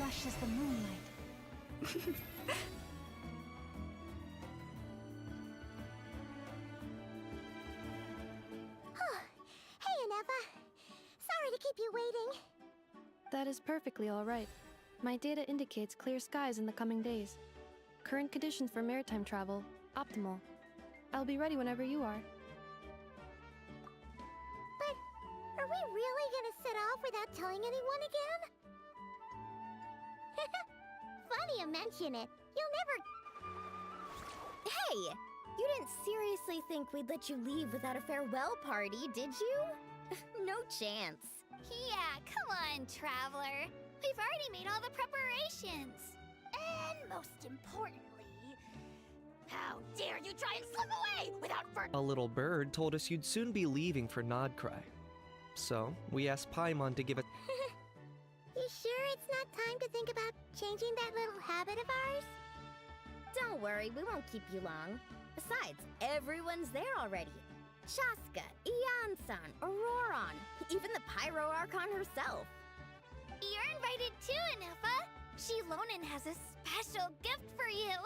fresh as the moonlight. Hey, Aneva. Sorry to keep you waiting. That is perfectly all right. My data indicates clear skies in the coming days. Current conditions for maritime travel, optimal. I'll be ready whenever you are. But are we really gonna set off without telling anyone again? Funny you mention it. You'll never... Hey! You didn't seriously think we'd let you leave without a farewell party, did you? No chance. Yeah, come on, Traveler. We've already made all the preparations. And most importantly, how dare you try and slip away without first... A little bird told us you'd soon be leaving for Nodcry. So, we asked Paimon to give it. You sure it's not time to think about changing that little habit of ours? Don't worry, we won't keep you long. Besides, everyone's there already. Shaska, Ian-san, Auroron, even the Pyro Archon herself. You're invited too, Anefa. Shilonen has a special gift for you.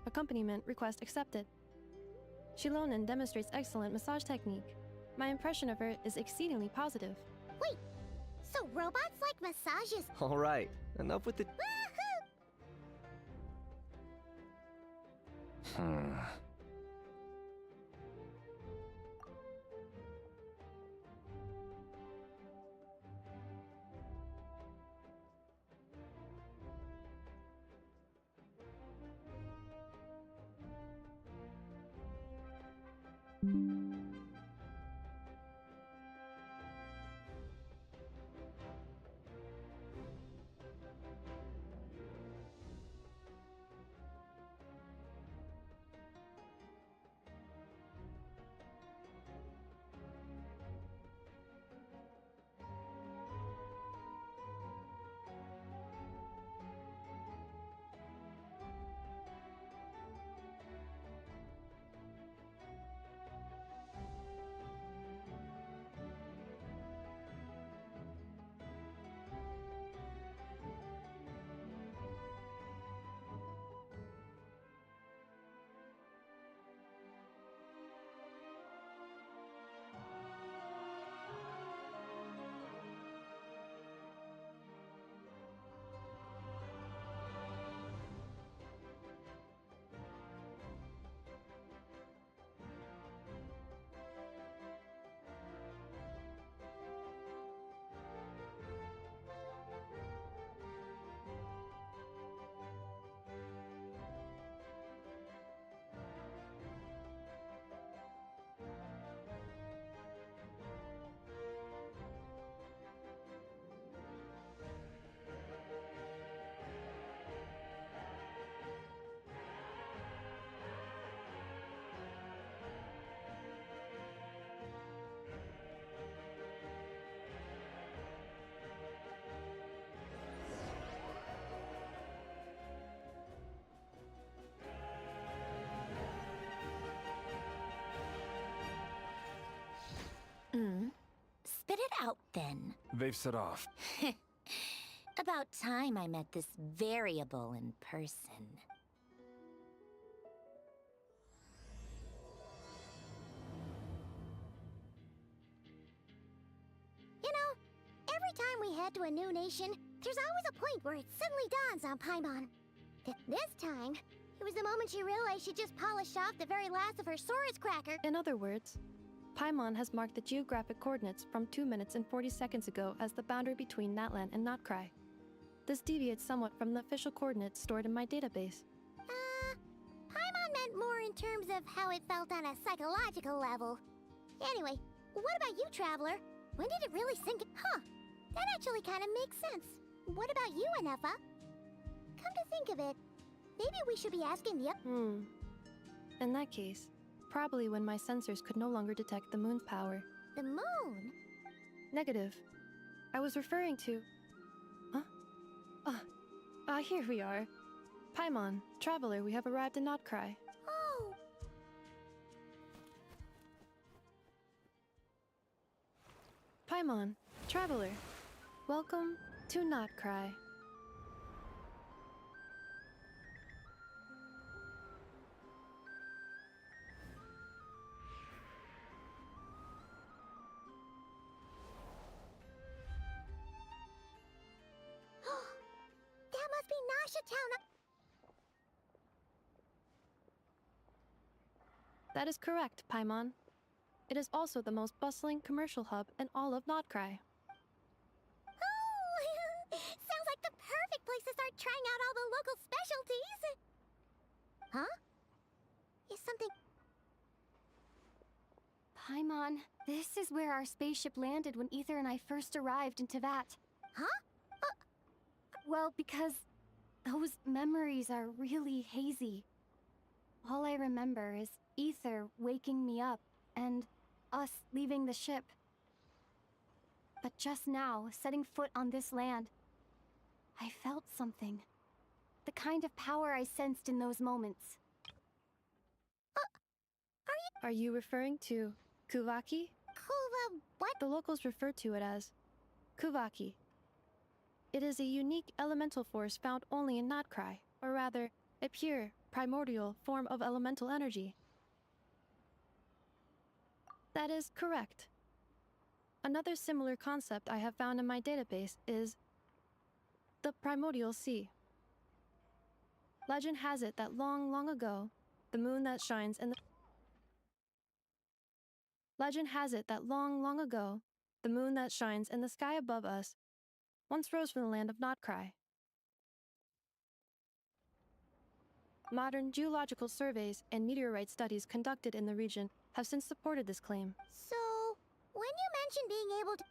Accompaniment request accepted. Shilonen demonstrates excellent massage technique. My impression of her is exceedingly positive. Wait, so robots like massages? Alright, enough with the. Woohoo! Spit it out then. They've set off. About time I met this variable in person. You know, every time we head to a new nation, there's always a point where it suddenly dawns on Paimon. This time, it was the moment she realized she just polished off the very last of her Saurus cracker. In other words, Paimon has marked the geographic coordinates from 2 minutes and 40 seconds ago as the boundary between Natlan and Notcry. This deviates somewhat from the official coordinates stored in my database. Paimon meant more in terms of how it felt on a psychological level. Anyway, what about you, Traveler? When did it really sink in? Huh, that actually kind of makes sense. What about you, Anefa? Come to think of it, maybe we should be asking the In that case, probably when my sensors could no longer detect the moon's power. The moon? Negative. I was referring to... Huh? Here we are. Paimon, Traveler, we have arrived in Notcry. Oh, Paimon, Traveler, welcome to Notcry. that must be Nasha Town. That is correct, Paimon. It is also the most bustling commercial hub in all of Notcry. Oh, sounds like the perfect place to start trying out all the local specialties. Huh? Is something... Paimon, this is where our spaceship landed when Ether and I first arrived in Tevat. Huh? Well, because those memories are really hazy. All I remember is Ether waking me up and us leaving the ship. But just now, setting foot on this land, I felt something. The kind of power I sensed in those moments. Are you referring to Kuvaki? Kuva... what? The locals refer to it as Kuvaki. It is a unique elemental force found only in Notcry, or rather, a pure, primordial form of elemental energy. That is correct. Another similar concept I have found in my database is the primordial sea. Legend has it that long, long ago, the moon that shines in the Legend has it that long, long ago, the moon that shines in the sky above us once rose from the land of Notcry. Modern geological surveys and meteorite studies conducted in the region have since supported this claim. So, when you mentioned being able to...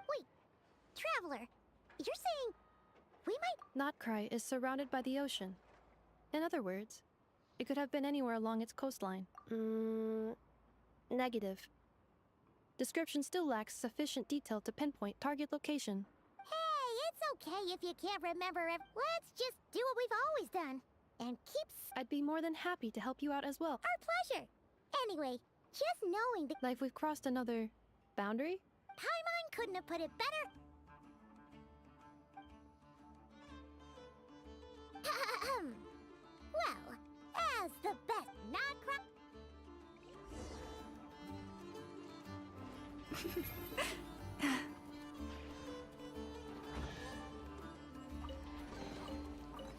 Wait, Traveler, you're saying we might... Notcry is surrounded by the ocean. In other words, it could have been anywhere along its coastline. Negative. Description still lacks sufficient detail to pinpoint target location. Hey, it's okay if you can't remember it. Let's just do what we've always done. And keep I'd be more than happy to help you out as well. our pleasure. Anyway, just knowing that Like we've crossed another boundary? Paimon couldn't have put it better. Well, as the best Notcry...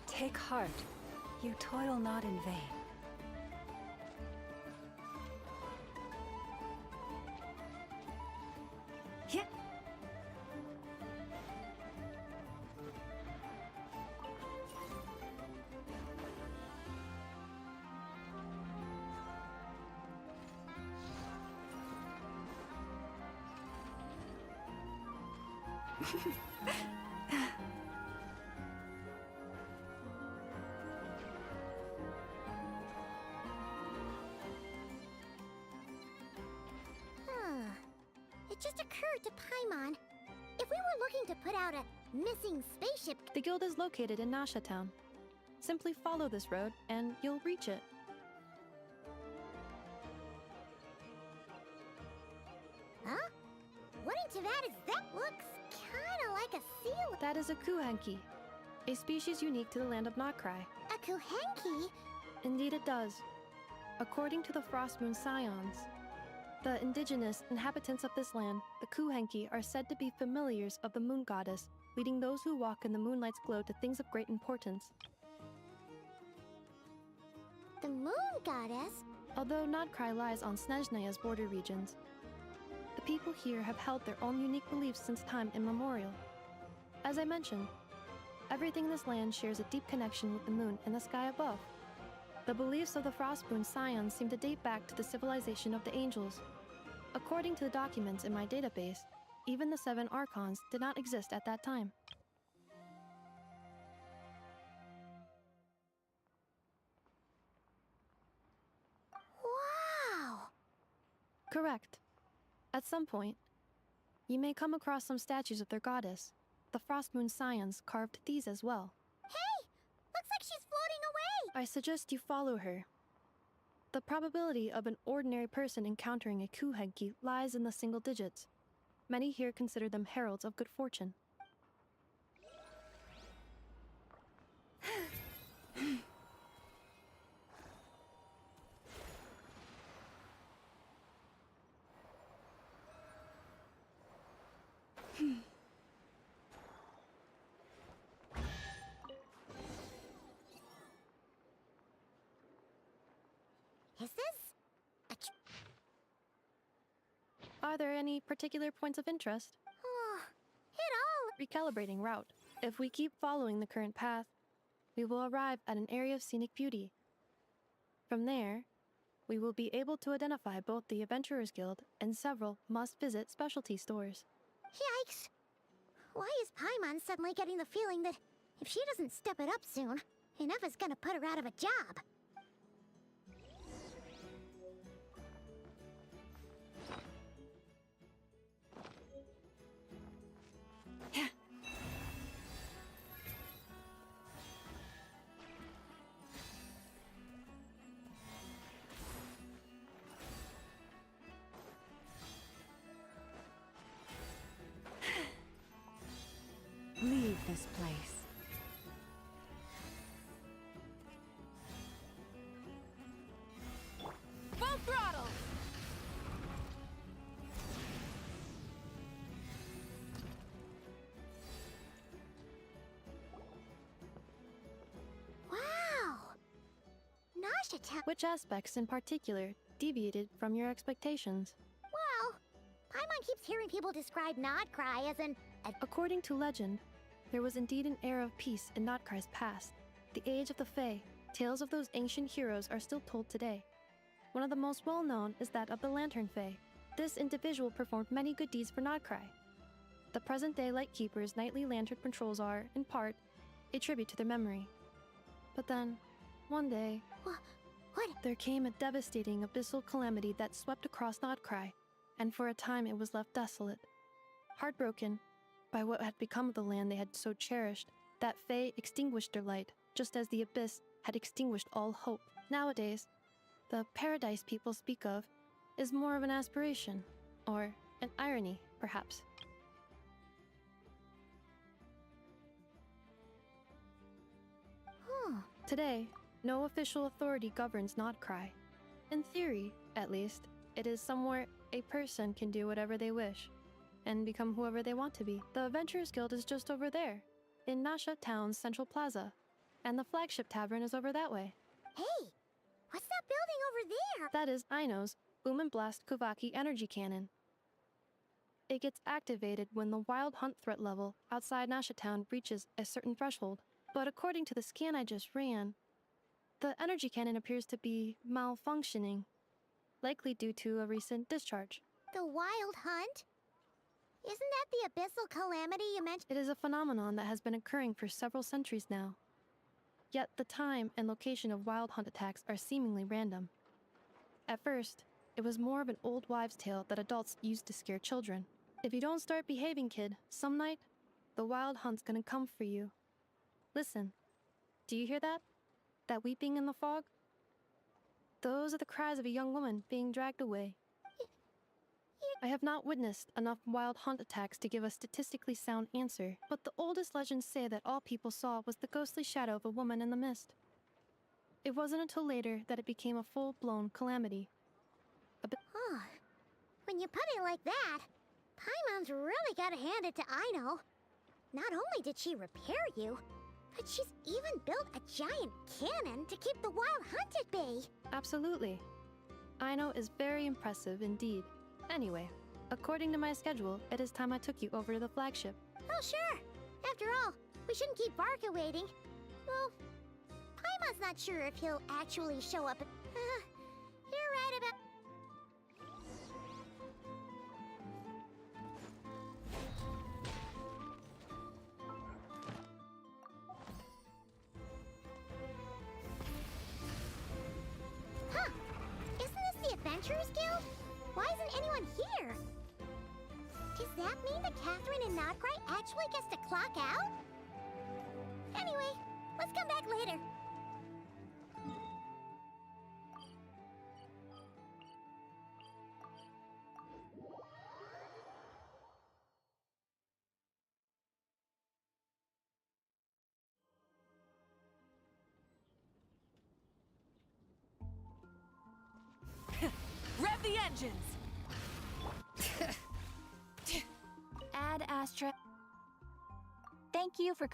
Take heart. You toil not in vain. Yeah. it just occurred to Paimon. If we were looking to put out a missing spaceship... The guild is located in Nasha Town. Simply follow this road, and you'll reach it. Huh? What in Tavad is that? Looks kinda like a seal. That is a kuhenki, a species unique to the land of Notcry. A kuhenki? Indeed it does. According to the Frost Moon Scions, the indigenous inhabitants of this land, the kuhenki, are said to be familiars of the moon goddess, leading those who walk in the moonlight's glow to things of great importance. The moon goddess? Although Notcry lies on Snezhnaya's border regions, the people here have held their own unique beliefs since time immemorial. As I mentioned, everything in this land shares a deep connection with the moon and the sky above. The beliefs of the Frostmoon Scions seem to date back to the civilization of the angels. According to the documents in my database, even the 7 Archons did not exist at that time. Wow! Correct. At some point, you may come across some statues of their goddess. The Frostmoon Scions carved these as well. Hey! Looks like she's floating away! I suggest you follow her. The probability of an ordinary person encountering a kuhenki lies in the single digits. Many here consider them heralds of good fortune. Is this a Are there any particular points of interest? Oh, it all... Recalibrating route. If we keep following the current path, we will arrive at an area of scenic beauty. From there, we will be able to identify both the Adventurers Guild and several must-visit specialty stores. Yikes! Why is Paimon suddenly getting the feeling that if she doesn't step it up soon, enough is gonna put her out of a job? Leave this place. Full throttle! Wow! Nasha Town... Which aspects in particular deviated from your expectations? Well, Paimon keeps hearing people describe Nodcry as an... According to legend, there was indeed an era of peace in Notcry's past, the age of the Fae. Tales of those ancient heroes are still told today. One of the most well-known is that of the Lantern Fae. This individual performed many good deeds for Notcry. The present-day Lightkeeper's nightly lantern patrols are, in part, a tribute to their memory. But then, one day, What? there came a devastating abyssal calamity that swept across Notcry, and for a time it was left desolate. Heartbroken by what had become of the land they had so cherished, that Fae extinguished their light, just as the abyss had extinguished all hope. Nowadays, the paradise people speak of is more of an aspiration, or an irony, perhaps. Huh. Today, no official authority governs Notcry. In theory, at least, it is somewhere a person can do whatever they wish, and become whoever they want to be. The Adventurers Guild is just over there, in Nasha Town's Central Plaza, and the flagship tavern is over that way. Hey! What's that building over there? That is Aino's Boom and Blast Kuvaki energy cannon. It gets activated when the wild hunt threat level outside Nasha Town reaches a certain threshold, but according to the scan I just ran, the energy cannon appears to be malfunctioning, likely due to a recent discharge. The Wild Hunt? Isn't that the abyssal calamity you mentioned? It is a phenomenon that has been occurring for several centuries now. Yet the time and location of wild hunt attacks are seemingly random. At first, It was more of an old wives' tale that adults used to scare children. If you don't start behaving, kid, some night, the wild hunt's gonna come for you. Listen, do you hear that? That weeping in the fog? Those are the cries of a young woman being dragged away. I have not witnessed enough wild hunt attacks to give a statistically sound answer, but the oldest legends say that all people saw was the ghostly shadow of a woman in the mist. It wasn't until later that it became a full-blown calamity. Oh, when you put it like that, Paimon's really gotta hand it to Aino. Not only did she repair you, but she's even built a giant cannon to keep the wild hunt at bay. Absolutely. Aino is very impressive indeed. Anyway, according to my schedule, it is time I took you over to the flagship. Oh, sure. After all, we shouldn't keep Barca waiting. Well, Paimon's not sure if he'll actually show up. You're right about... Huh. Isn't this the Adventurers Guild? Why isn't anyone here? Does that mean that Catherine and Nodcry actually gets to clock out? Anyway, let's come back later. Rev the engines! Ad Astra. Thank you for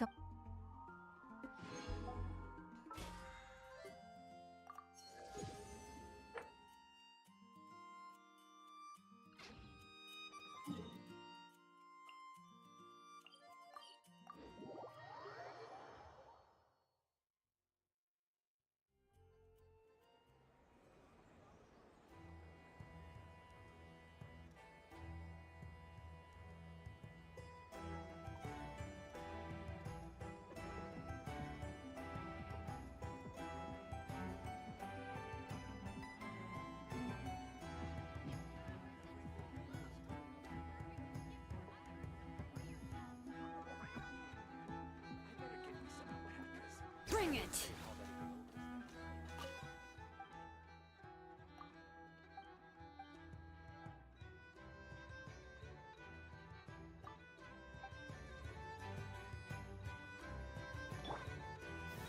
Bring it!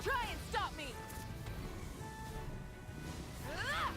Try and stop me! Ah!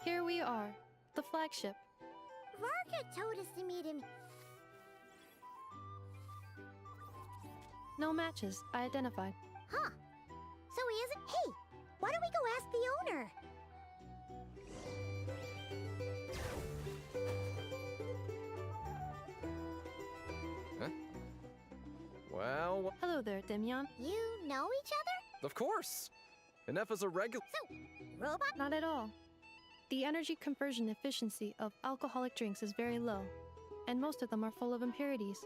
Here we are, the flagship. Varka told us to meet him. No matches, I identified. Huh. So he isn't... Hey, why don't we go ask the owner? Well, Hello there, Demyon. You know each other? of course. Ineffa's a regular. So, robot? Not at all. The energy conversion efficiency of alcoholic drinks is very low, and most of them are full of impurities.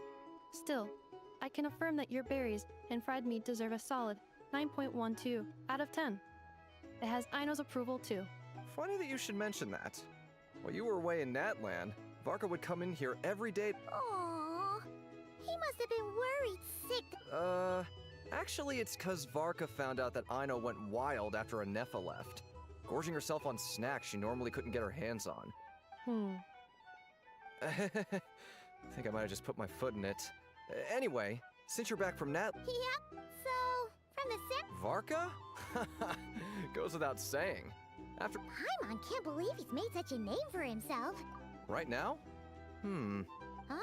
Still, I can affirm that your berries and fried meat deserve a solid 9.12 out of 10. It has Aino's approval too. Funny that you should mention that. While you were away in Natland, Varka would come in here every day. Aww. He must have been worried sick. Actually, it's 'cause Varka found out that Aino went wild after Anefa left, gorging herself on snacks she normally couldn't get her hands on. I think I might have just put my foot in it. Anyway, since you're back from Nat... Yep, so, from the set, Varka? Goes without saying. After... Paimon can't believe he's made such a name for himself. Right now? Huh?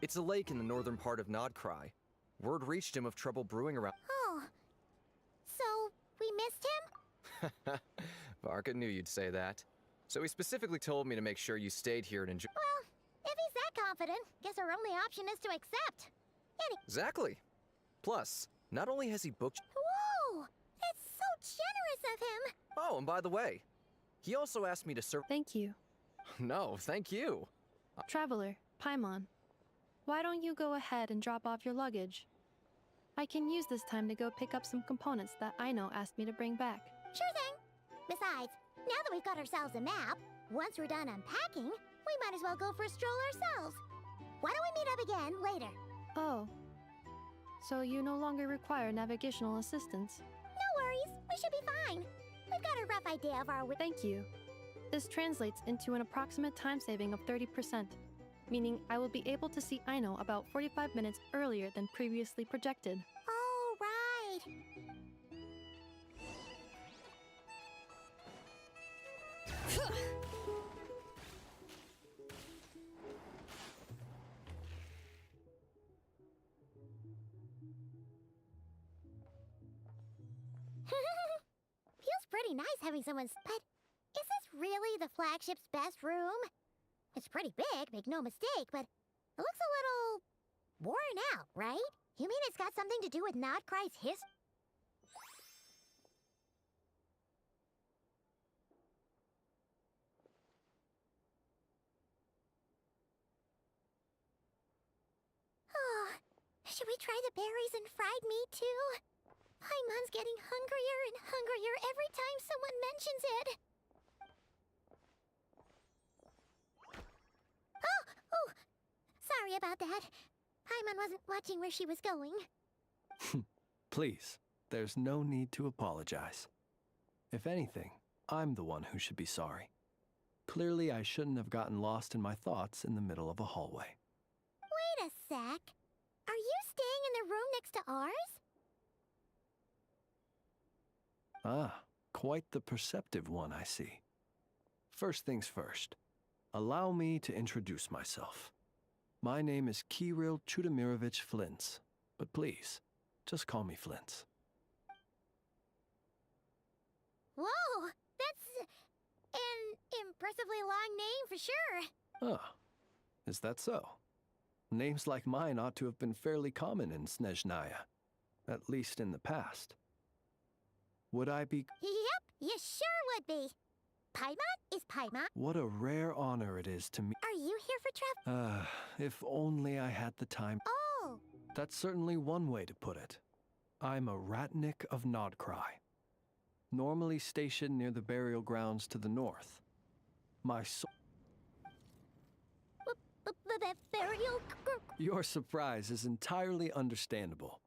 It's a lake in the northern part of Nodcry. Word reached him of trouble brewing around... Oh. So, we missed him? Varka knew you'd say that. So he specifically told me to make sure you stayed here and enjoy... Well, if he's that confident, guess our only option is to accept. Exactly. Plus, not only has he booked... Whoa! That's so generous of him! Oh, and by the way, he also asked me to serve... Thank you. No, thank you. Traveler, Paimon, why don't you go ahead and drop off your luggage? I can use this time to go pick up some components that Aino asked me to bring back. Sure thing. Besides, now that we've got ourselves a map, once we're done unpacking, we might as well go for a stroll ourselves. Why don't we meet up again later? Oh. So you no longer require navigational assistance. No worries, we should be fine. We've got a rough idea of our way. Thank you. This translates into an approximate time saving of 30%, meaning I will be able to see Aino about 45 minutes earlier than previously projected. Oh, right. Feels pretty nice having someone's... But is this really the flagship's best room? It's pretty big, make no mistake, but it looks a little... worn out, right? You mean it's got something to do with Nodcry's history? Oh, should we try the berries and fried meat too? Paimon's getting hungrier and hungrier every time someone mentions it. Oh, sorry about that. Paimon wasn't watching where she was going. Please, there's no need to apologize. If anything, I'm the one who should be sorry. Clearly, I shouldn't have gotten lost in my thoughts in the middle of a hallway. Wait a sec. Are you staying in the room next to ours? Ah, quite the perceptive one, I see. First things first, allow me to introduce myself. My name is Kirill Chudamirovich Flintz, but please, just call me Flintz. Whoa, that's an impressively long name for sure. Ah, is that so? Names like mine ought to have been fairly common in Snezhnaya, at least in the past. Would I be... Yep, you sure would be. Paimon is Paimon. What a rare honor it is to me. Are you here for travel? If only I had the time. Oh, That's certainly one way to put it. I'm a Ratnik of Nodcry, normally stationed near the burial grounds to the north. My soul... burial... Your surprise is entirely understandable.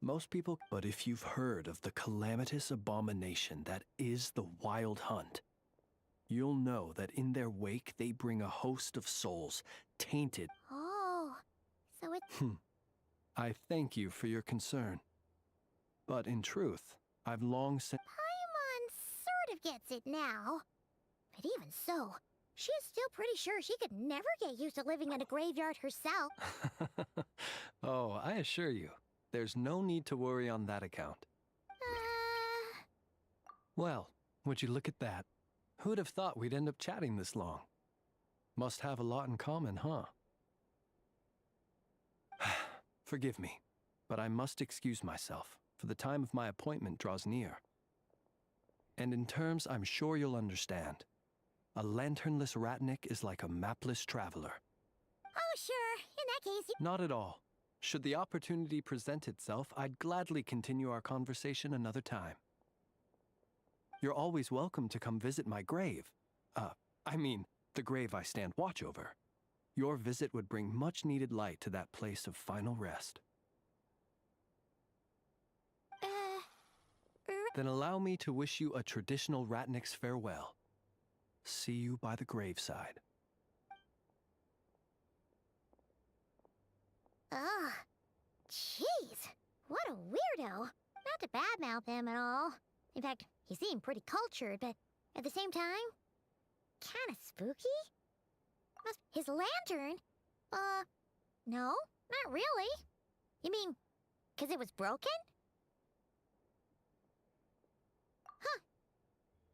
Most people... But if you've heard of the calamitous abomination that is the Wild Hunt, you'll know that in their wake they bring a host of souls tainted... Oh, so it's... I thank you for your concern. But in truth, I've long since... Paimon sort of gets it now. But even so, she is still pretty sure she could never get used to living in a graveyard herself. Oh, I assure you, there's no need to worry on that account. Well, would you look at that? Who'd have thought we'd end up chatting this long? Must have a lot in common, huh? Forgive me, but I must excuse myself, for the time of my appointment draws near. And in terms I'm sure you'll understand, a lanternless Ratnik is like a mapless traveler. Oh, sure. In that case, Not at all. Should the opportunity present itself, I'd gladly continue our conversation another time. You're always welcome to come visit my grave. I mean, the grave I stand watch over. Your visit would bring much-needed light to that place of final rest. Then allow me to wish you a traditional Ratnik's farewell. See you by the graveside. Ugh. Jeez. What a weirdo. Not to badmouth him at all. In fact, he seemed pretty cultured, but at the same time, kinda spooky? His lantern? No, not really. You mean, 'cause it was broken? Huh.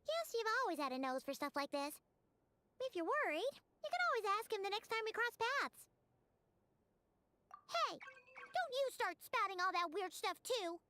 Guess you've always had a nose for stuff like this. If you're worried, you can always ask him the next time we cross paths. Hey, don't you start spouting all that weird stuff too.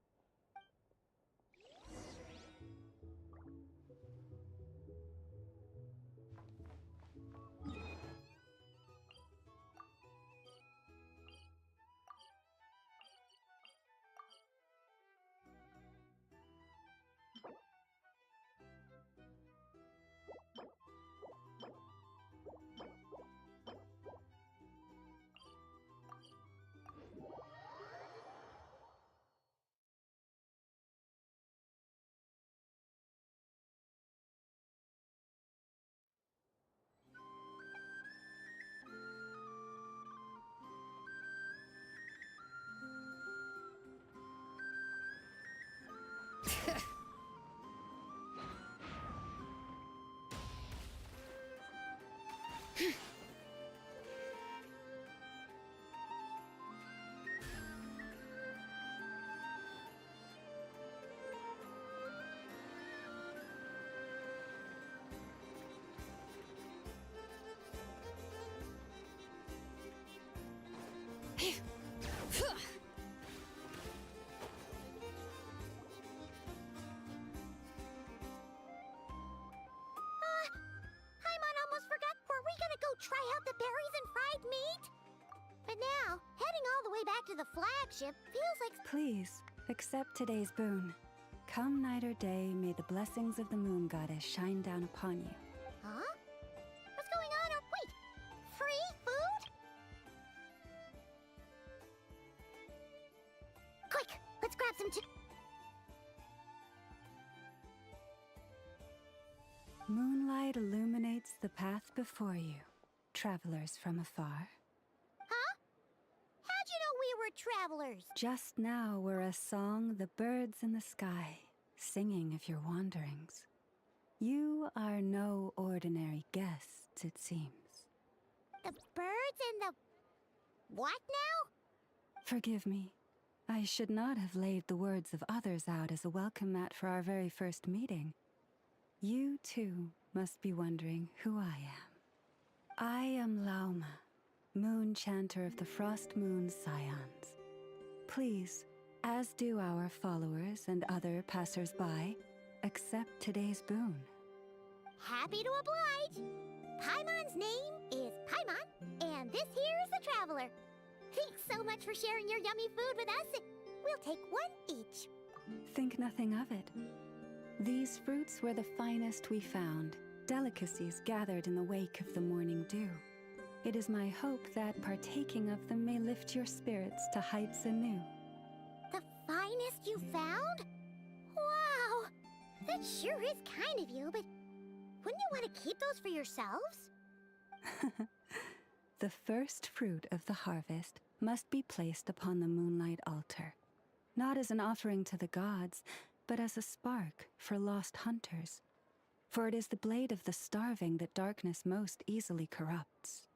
Try out the berries and fried meat? But now, heading all the way back to the flagship feels like... Please, accept today's boon. Come night or day, may the blessings of the moon goddess shine down upon you. Huh? What's going on? Wait, free food? Quick, let's grab some Moonlight illuminates the path before you. Travelers from afar. Huh? How'd you know we were travelers? Just now were a song the birds in the sky, singing of your wanderings. You are no ordinary guests, it seems. The birds in the... what now? Forgive me. I should not have laid the words of others out as a welcome mat for our very first meeting. You, too, must be wondering who I am. I am Lauma, moon chanter of the Frost Moon Scions. Please, as do our followers and other passers-by, accept today's boon. Happy to oblige. Paimon's name is Paimon, and this here is the Traveler. Thanks so much for sharing your yummy food with us. We'll take one each. Think nothing of it. These fruits were the finest we found. Delicacies gathered in the wake of the morning dew. It is my hope that partaking of them may lift your spirits to heights anew. The finest you found? Wow! That sure is kind of you, but wouldn't you want to keep those for yourselves? The first fruit of the harvest must be placed upon the moonlight altar, not as an offering to the gods, but as a spark for lost hunters. For it is the blade of the starving that darkness most easily corrupts.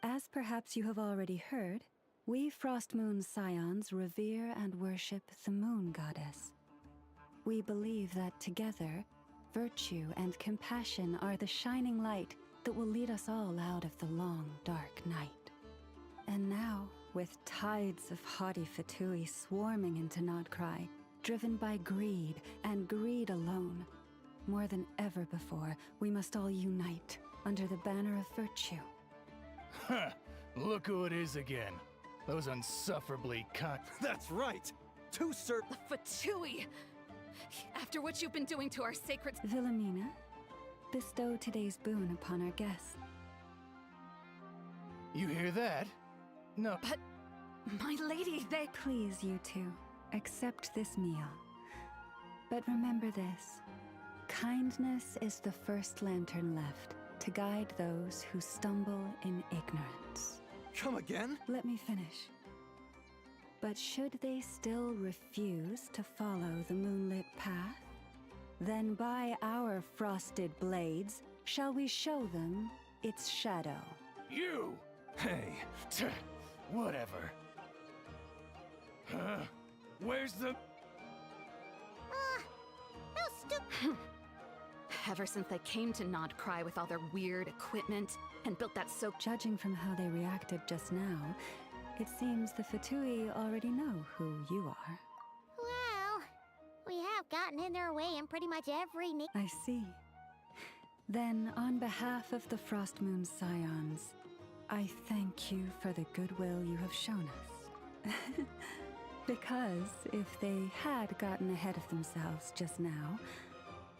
As perhaps you have already heard, we Frost Moon Scions revere and worship the moon goddess. We believe that together, virtue and compassion are the shining light that will lead us all out of the long, dark night. And now, with tides of haughty Fatui swarming into Nodcry, driven by greed and greed alone, more than ever before, we must all unite under the banner of virtue. Huh, look who it is again. Those unsufferably kind. That's right! Two Fatui! After what you've been doing to our sacred... Wilhelmina, bestow today's boon upon our guests. You hear that? No. But, my lady, they... Please, you two, accept this meal. But remember this. Kindness is the first lantern left to guide those who stumble in ignorance. Come again? Let me finish. But should they still refuse to follow the moonlit path, then by our frosted blades shall we show them its shadow. You! Hey, whatever. Huh? Where's the... No stupid. Ever since they came to Nodcry with all their weird equipment and built that so... Judging from how they reacted just now, it seems the Fatui already know who you are. Well, we have gotten in their way in pretty much every I see. Then, on behalf of the Frost Moon Scions, I thank you for the goodwill you have shown us. Because if they had gotten ahead of themselves just now,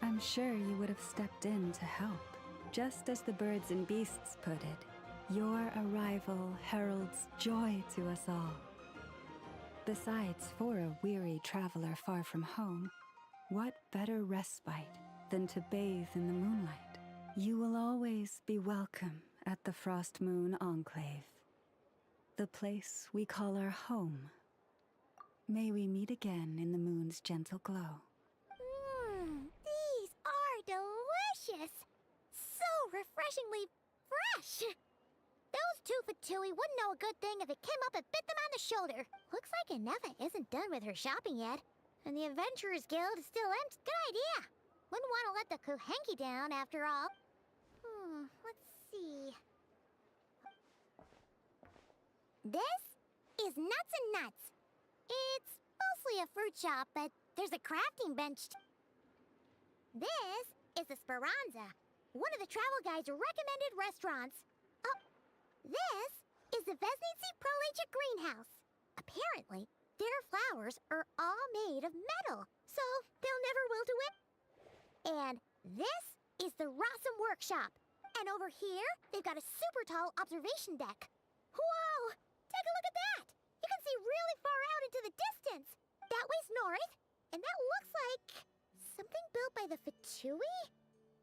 I'm sure you would have stepped in to help. Just as the birds and beasts put it, your arrival heralds joy to us all. Besides, for a weary traveler far from home, what better respite than to bathe in the moonlight? You will always be welcome at the Frost Moon Enclave, the place we call our home. May we meet again in the moon's gentle glow. These are delicious! So refreshingly fresh! Those two Fatui wouldn't know a good thing if it came up and bit them on the shoulder. Looks like Anefa isn't done with her shopping yet. And the Adventurers Guild is still empty. Good idea! Wouldn't want to let the Kuhenki down, after all. Let's see... This is Nuts and Nuts. It's mostly a fruit shop, but there's a crafting bench. This is the Speranza, one of the travel guide's recommended restaurants. Oh, this is the Vesnici Prolecha greenhouse. Apparently, their flowers are all made of metal, so they'll never wilt away. And this is the Rossum Workshop. And over here, they've got a super tall observation deck. Whoa! Take a look at that! You can see really far out into the distance. That way's north, and that looks like something built by the Fatui?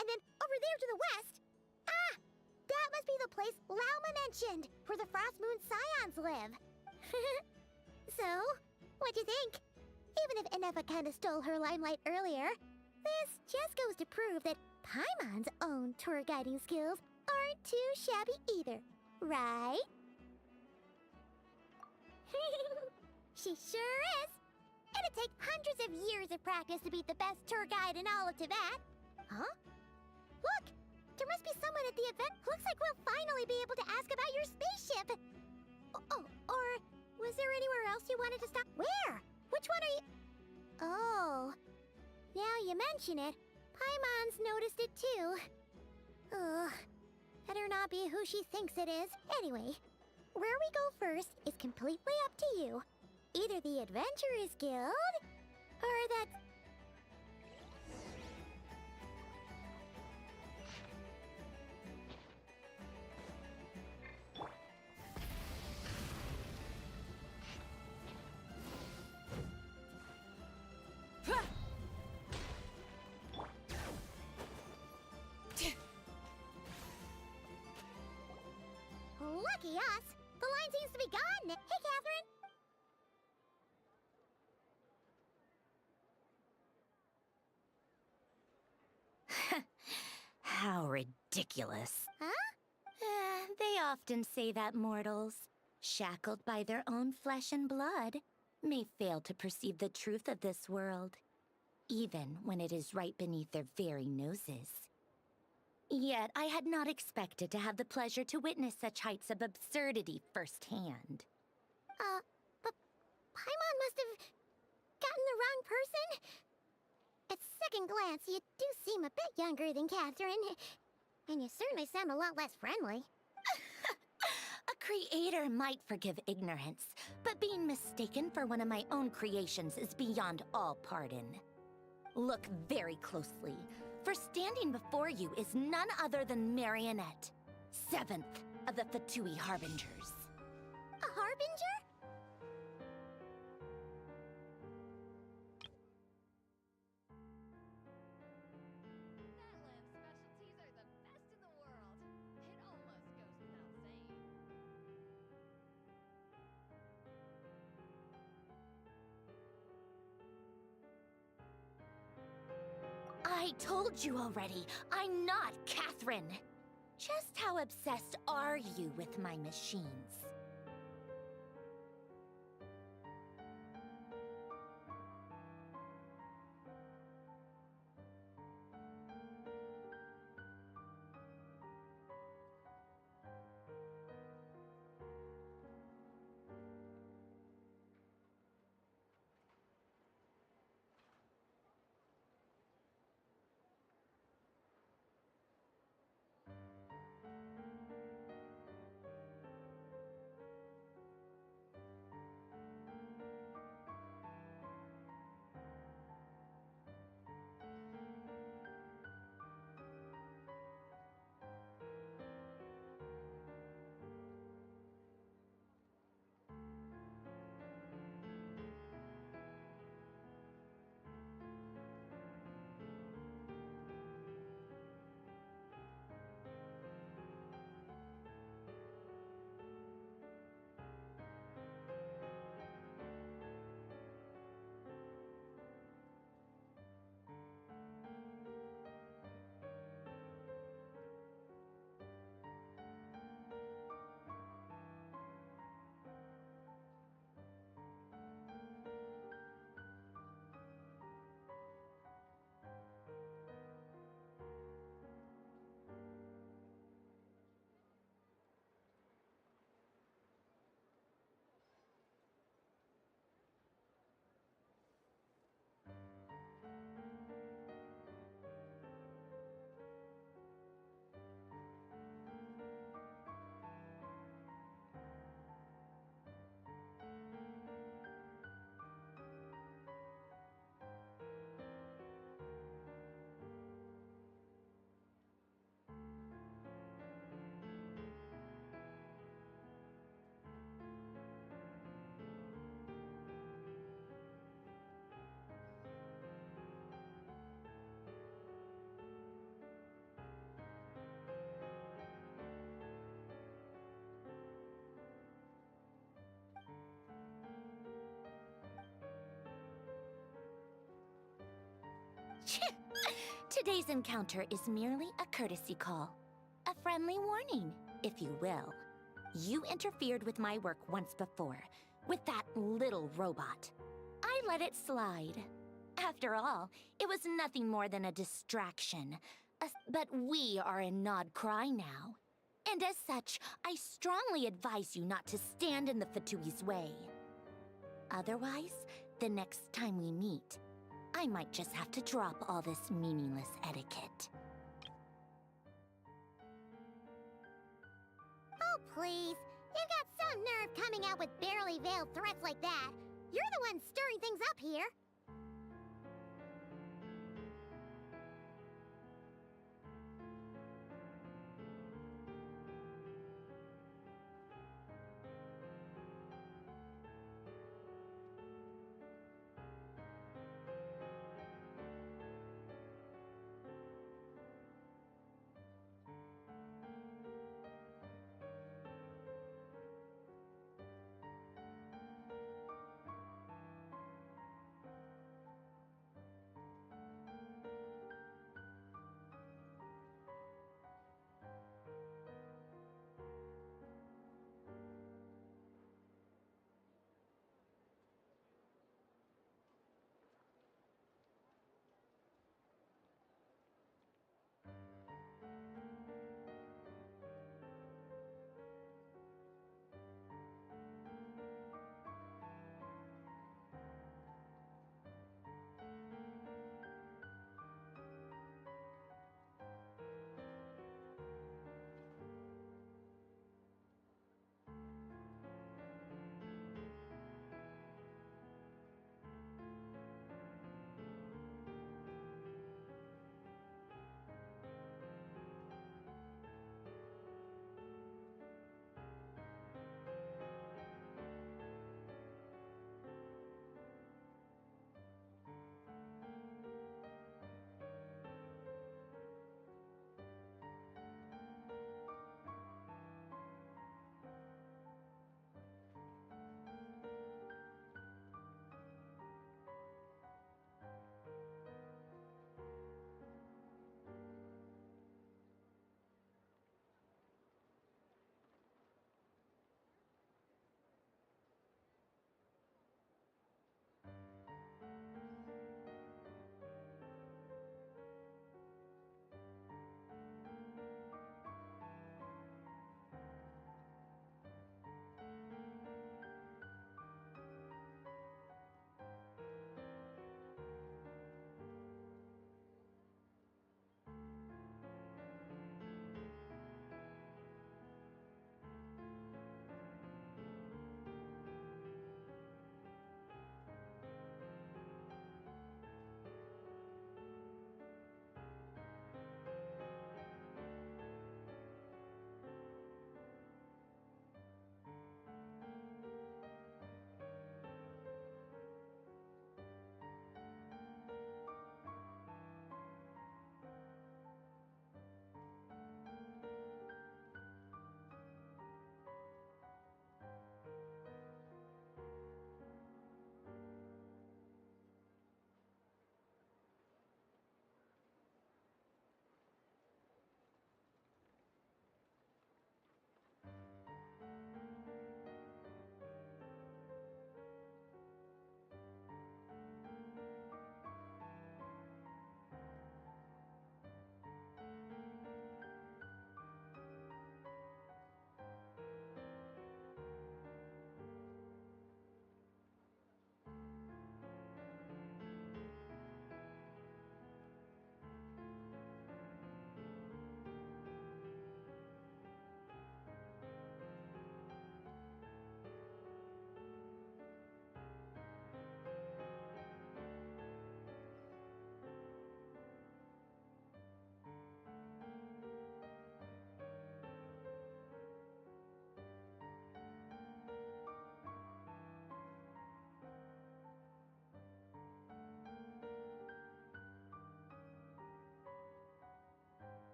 And then over there to the west, that must be the place Lauma mentioned, where the Frost Moon Scions live. So, what'd you think? Even if Anefa kinda stole her limelight earlier, this just goes to prove that Paimon's own tour guiding skills aren't too shabby either, right? She sure is! It'd take hundreds of years of practice to beat the best tour guide in all of Tibet. Huh? Look! There must be someone at the event. Looks like we'll finally be able to ask about your spaceship. Oh, or was there anywhere else you wanted to stop? Where? Which one are you... Oh, now you mention it, Paimon's noticed it too. Ugh, better not be who she thinks it is. Anyway, where we go first is completely up to you. Either the Adventurers Guild, or that... Lucky us! The line seems to be gone! Hey, Catherine! How ridiculous. Huh? They often say that mortals, shackled by their own flesh and blood, may fail to perceive the truth of this world, even when it is right beneath their very noses. Yet I had not expected to have the pleasure to witness such heights of absurdity firsthand. But Paimon must have gotten the wrong person? At second glance, you do seem a bit younger than Catherine. And you certainly sound a lot less friendly. A creative Creator might forgive ignorance, but being mistaken for one of my own creations is beyond all pardon. Look very closely, for standing before you is none other than Marionette, 7th of the Fatui Harbingers. A harbinger? Natlan's specialties are the best in the world. It almost goes without saying. I told you already, I'm not Catherine. Just how obsessed are you with my machines? Today's encounter is merely a courtesy call. A friendly warning, if you will. You interfered with my work once before, with that little robot. I let it slide. After all, it was nothing more than a distraction. But we are in Nod Cry now. And as such, I strongly advise you not to stand in the Fatui's way. Otherwise, the next time we meet, I might just have to drop all this meaningless etiquette. Oh, please. You've got some nerve coming out with barely veiled threats like that. You're the one stirring things up here.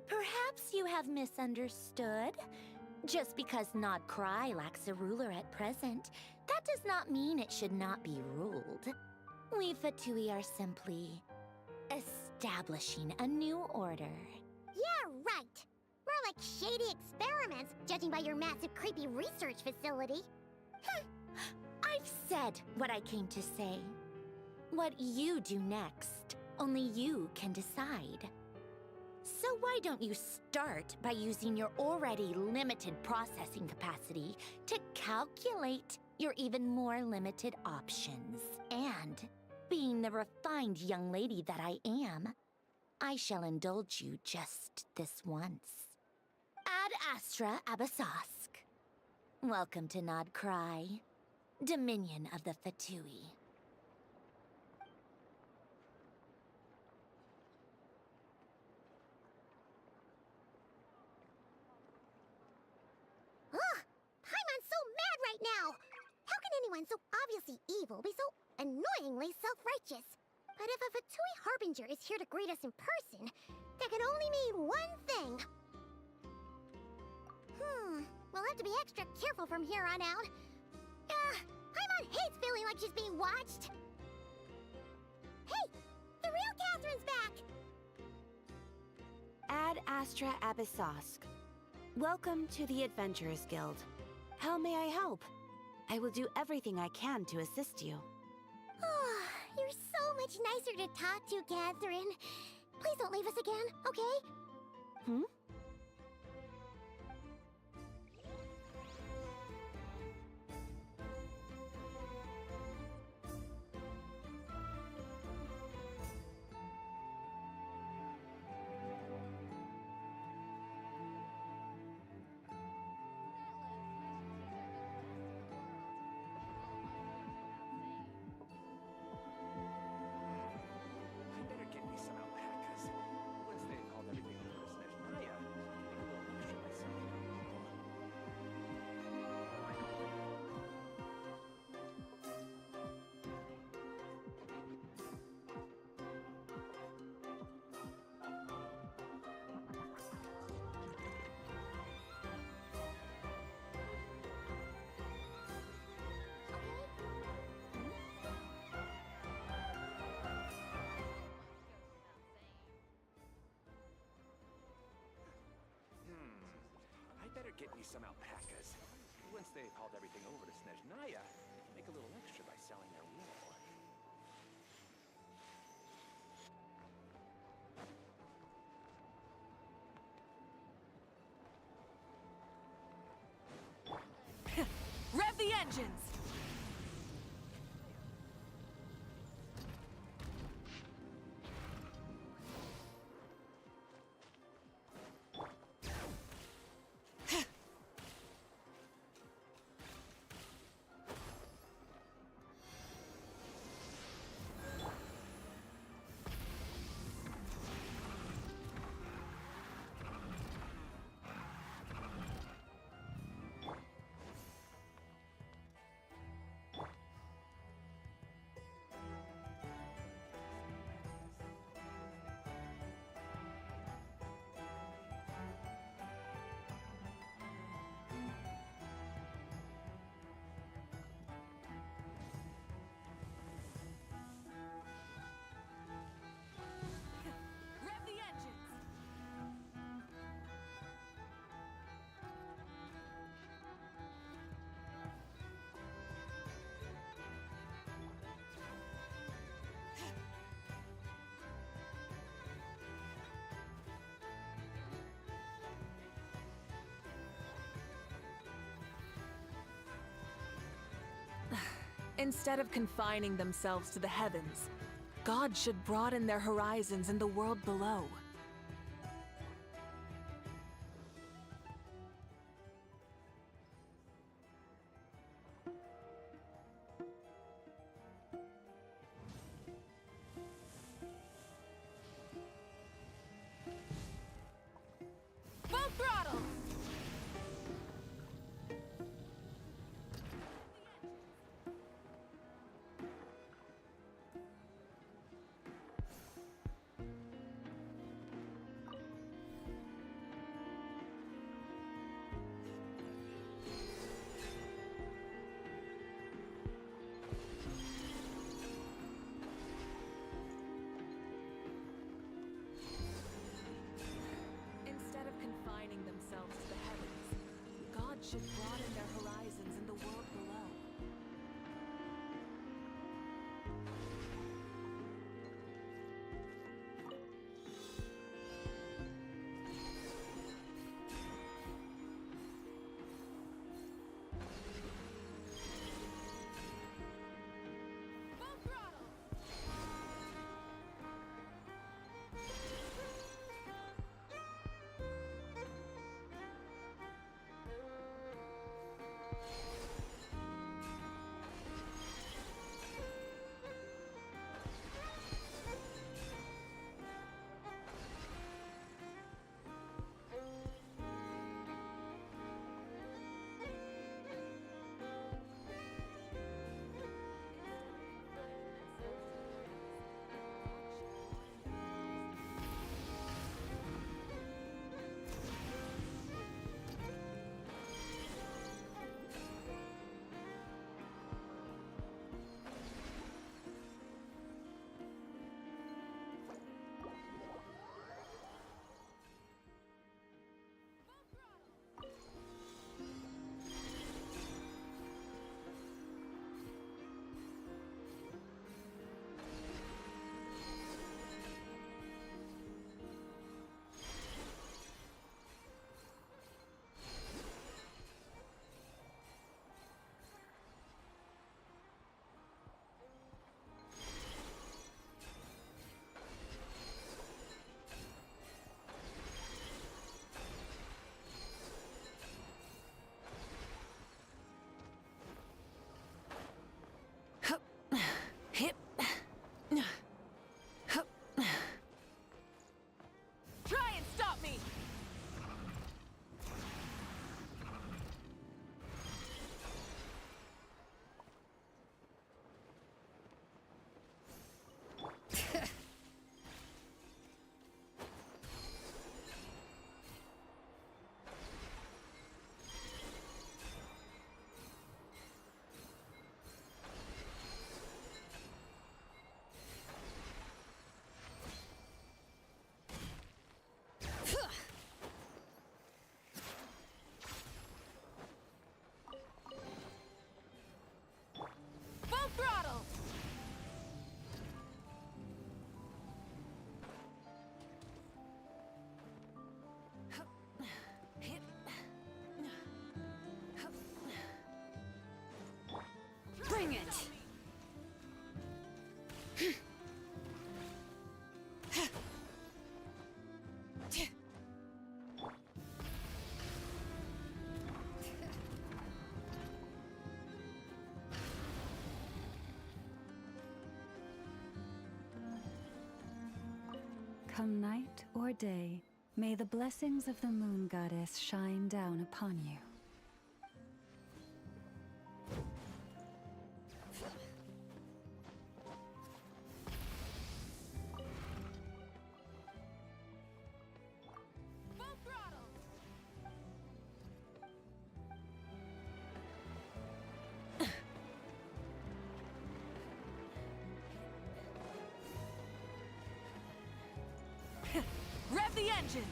perhaps you have misunderstood. Just because Nod Cry lacks a ruler at present, that does not mean it should not be ruled. We Fatui are simply establishing a new order. Yeah, right. More like shady experiments, judging by your massive creepy research facility. I've said what I came to say. What you do next, only you can decide. So why don't you start by using your already limited processing capacity to calculate your even more limited options? And, being the refined young lady that I am, I shall indulge you just this once. Ad Astra Abasask. Welcome to Nod Cry, Dominion of the Fatui. Ugh! Paimon's so mad right now! How can anyone so obviously evil be so annoyingly self-righteous? But if a Fatui Harbinger is here to greet us in person, that can only mean one thing. We'll have to be extra careful from here on out. Paimon hates feeling like she's being watched. Hey! The real Catherine's back! Ad Astra Abyssosque. Welcome to the Adventurers Guild. How may I help? I will do everything I can to assist you. You're so much nicer to talk to, Catherine. Please don't leave us again, okay? Hmm? Better get me some alpacas. Once they've hauled everything over to Snezhnaya, they can make a little extra by selling their wool. Rev the engines! Instead of confining themselves to the heavens, God should broaden their horizons in the world below. Full throttle! should broaden their horizons in the world below. Hip. Try and stop me! Full throttle! Bring it! Come night or day, may the blessings of the moon goddess shine down upon you. Full throttle! Rev the engines!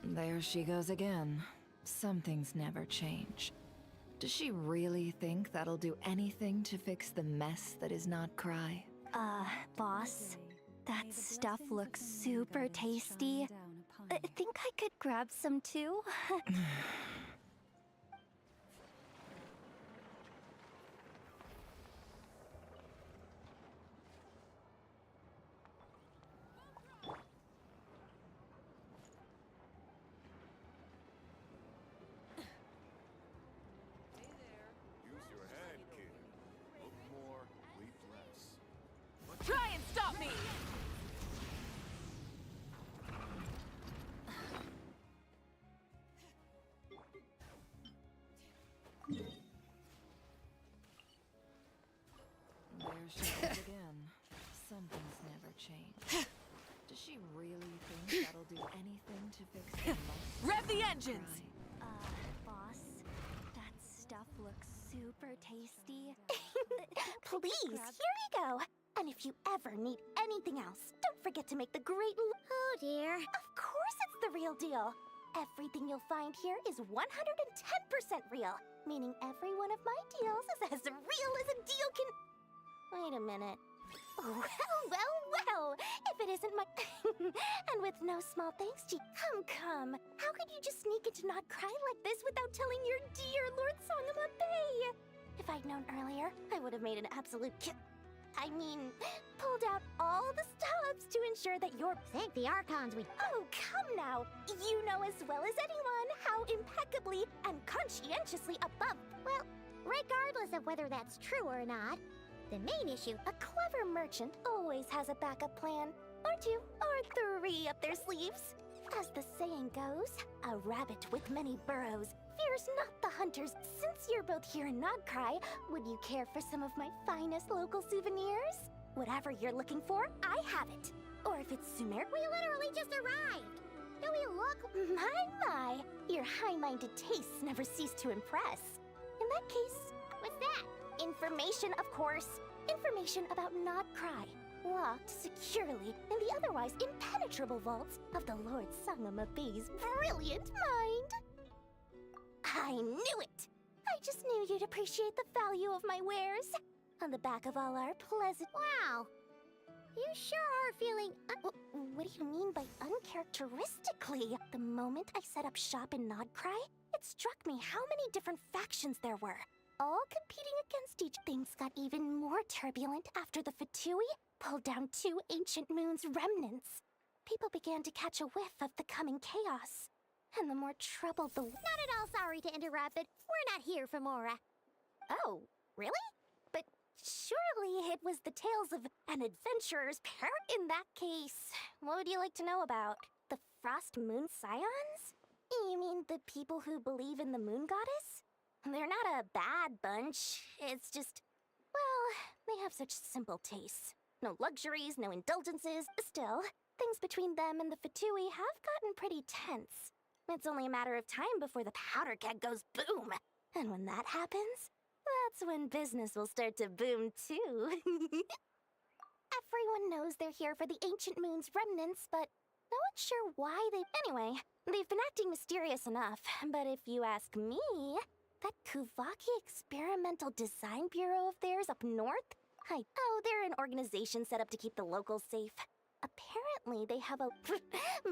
There she goes again. Some things never change. Does she really think that'll do anything to fix the mess that is not Cry? Boss, that stuff looks super tasty. I think I could grab some too. Use your head, kid. Look more, leap less. Try and stop me! There she goes again. Some things never change. Does she really think that'll do anything to fix the mess? Rev the engines! Boss, that stuff looks super tasty. Please, here you go. And if you ever need anything else, don't forget to make the great... Oh dear. Of course it's the real deal. Everything you'll find here is 110% real, meaning every one of my deals is as real as a deal can... Wait a minute. Well, if it isn't my... And with no small thanks to... Come. How could you just sneak into Not Cry like this without telling your dear Lord Sangama Bay? If I'd known earlier, I would have made an absolute pulled out all the stops to ensure that you're... Thank the Archons we... Oh, come now! You know as well as anyone how impeccably and conscientiously above... Well, regardless of whether that's true or not, the main issue... A clever merchant always has a backup plan. Or two, or three up their sleeves. As the saying goes, a rabbit with many burrows fears not the hunters. Since you're both here in Nodcry, would you care for some of my finest local souvenirs? Whatever you're looking for, I have it. Or if it's Sumer... We literally just arrived! Do we look... My! Your high-minded tastes never cease to impress. In that case... What's that? Information, of course. Information about Nodcry. Locked securely in the otherwise impenetrable vaults of the Lord Sangama Bay's brilliant mind. I knew it! I just knew you'd appreciate the value of my wares. On the back of all our pleasant... Wow! You sure are feeling... What do you mean by uncharacteristically? The moment I set up shop in Nodcry, it struck me how many different factions there were. All competing against each. Things got even more turbulent after the Fatui pulled down 2 ancient moon's remnants. People began to catch a whiff of the coming chaos. And the more troubled the... Not at all sorry to interrupt, but we're not here for Mora. Oh, really? But surely it was the tales of an adventurer's parent. In that case, what would you like to know about? The Frost Moon Scions? You mean the people who believe in the Moon Goddess? They're not a bad bunch. It's just... Well, they have such simple tastes. No luxuries, no indulgences. Still, things between them and the Fatui have gotten pretty tense. It's only a matter of time before the powder keg goes boom. And when that happens, that's when business will start to boom too. Everyone knows they're here for the Ancient Moon's remnants, but no one's sure why they... Anyway, they've been acting mysterious enough. But if you ask me, that Kuvaki Experimental Design Bureau of theirs up north? They're an organization set up to keep the locals safe. Apparently they have a...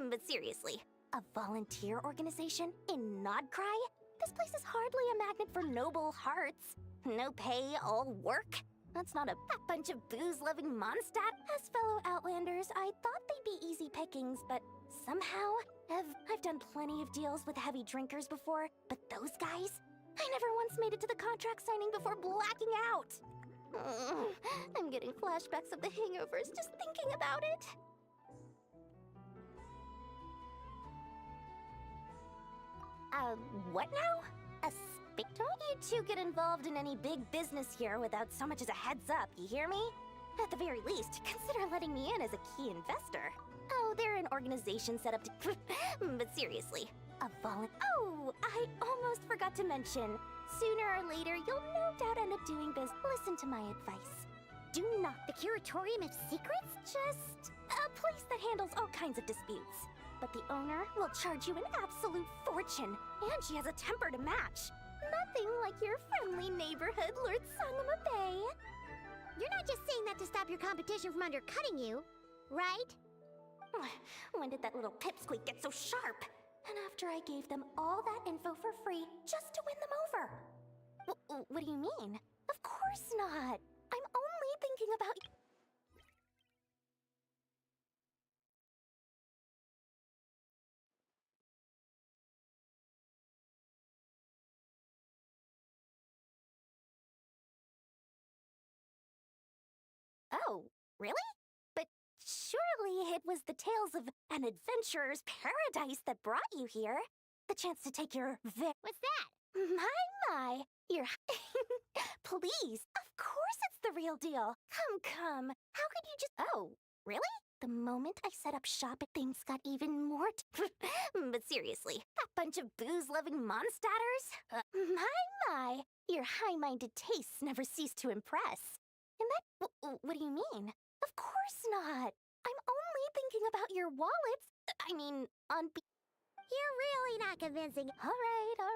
But seriously, a volunteer organization in Nodcry? This place is hardly a magnet for noble hearts. No pay, all work. That's not a bunch of booze-loving Mondstadt. As fellow Outlanders, I thought they'd be easy pickings, but somehow, I've done plenty of deals with heavy drinkers before, but those guys? I never once made it to the contract signing before blacking out. I'm getting flashbacks of the hangovers just thinking about it. What now? A spick? Don't you two get involved in any big business here without so much as a heads up, you hear me? At the very least, consider letting me in as a key investor. Oh, they're an organization set up to... But seriously, I almost forgot to mention. Sooner or later, you'll no doubt end up doing business. Listen to my advice. Do not... The Curatorium of Secrets? Just a place that handles all kinds of disputes. But the owner will charge you an absolute fortune, and she has a temper to match. Nothing like your friendly neighborhood, Lord Sangama Bay. You're not just saying that to stop your competition from undercutting you, right? When did that little pipsqueak get so sharp? And after I gave them all that info for free just to win them over. What do you mean? Of course not. I'm only thinking about... Oh, really? But surely it was the tales of an adventurer's paradise that brought you here. The chance to take your What's that? My, your... Please, of course it's the real deal. Come. How could you just... Oh, really? The moment I set up shop, things got even more... But seriously, that bunch of booze-loving Mondstatters? My, Your high-minded tastes never cease to impress. And that... what do you mean? Of course not! I'm only thinking about your wallets. I mean, You're really not convincing. All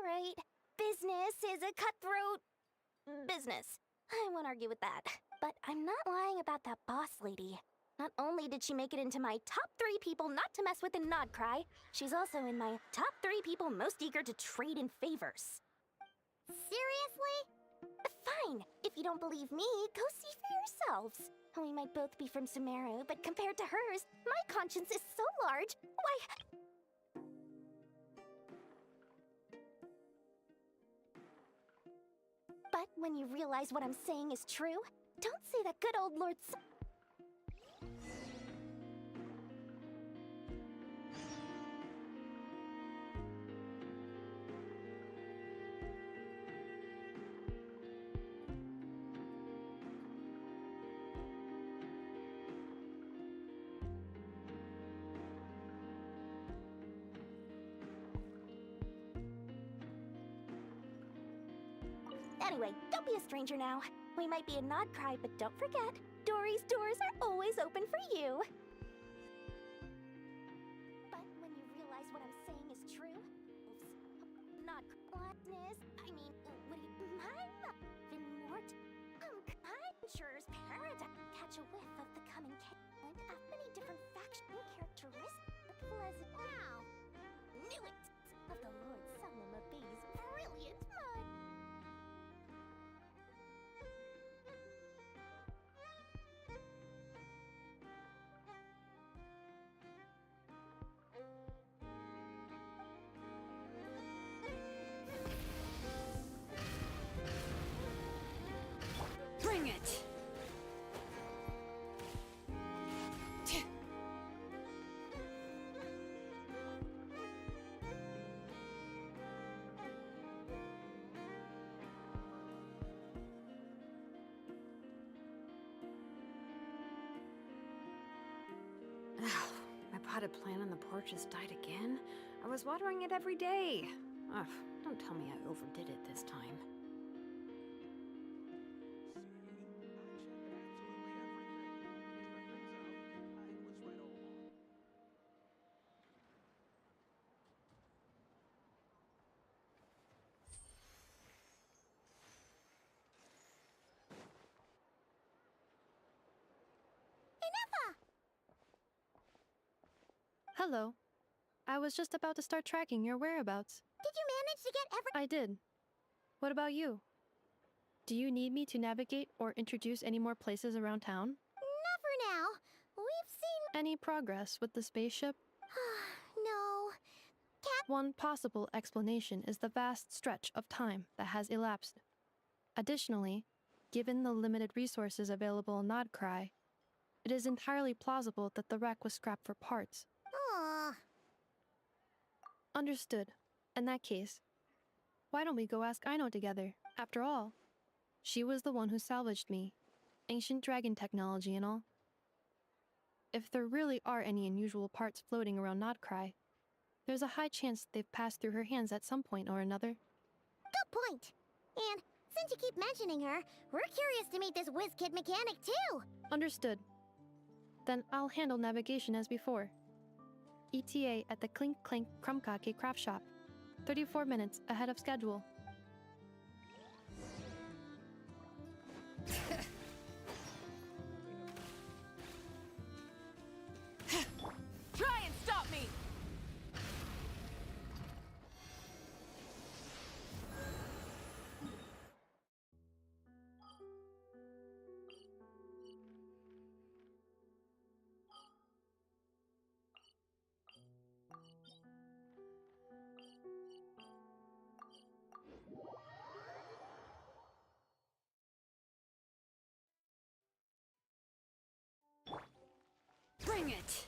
right. Business is a cutthroat... business. I won't argue with that. But I'm not lying about that boss lady. Not only did she make it into my top 3 people not to mess with in Nodcry, she's also in my top 3 people most eager to trade in favors. Seriously? Fine. If you don't believe me, go see for yourselves. We might both be from Sumeru, but compared to hers, my conscience is so large. Why... But when you realize what I'm saying is true, don't say that good old Lord... Anyway, don't be a stranger now. We might be a Nodcry, but don't forget, Dory's doors are always open for you. But when you realize what I'm saying is true, Nodcry, I mean, what do you... I'm Mort. Conjurer's Paradigm. Catch a whiff of the coming Caitlin of many different faction characteristics. Pleasant now. Knew it! Of the Lord Salama Bay's brilliant mind. Bring it! My potted plant on the porch has died again. I was watering it every day. Ugh, don't tell me I overdid it this time. Hello. I was just about to start tracking your whereabouts. Did you manage to get I did. What about you? Do you need me to navigate or introduce any more places around town? Not for now. We've seen... Any progress with the spaceship? No. One possible explanation is the vast stretch of time that has elapsed. Additionally, given the limited resources available in Nodcry, it is entirely plausible that the wreck was scrapped for parts. Understood. In that case, why don't we go ask Aino together? After all, she was the one who salvaged me. Ancient dragon technology and all. If there really are any unusual parts floating around Nodcry, there's a high chance they've passed through her hands at some point or another. Good point. And since you keep mentioning her, we're curious to meet this whiz-kid mechanic too. Understood. Then I'll handle navigation as before. ETA at the Clink Clank Krumkake craft shop. 34 minutes ahead of schedule. Try and stop me! Bring it!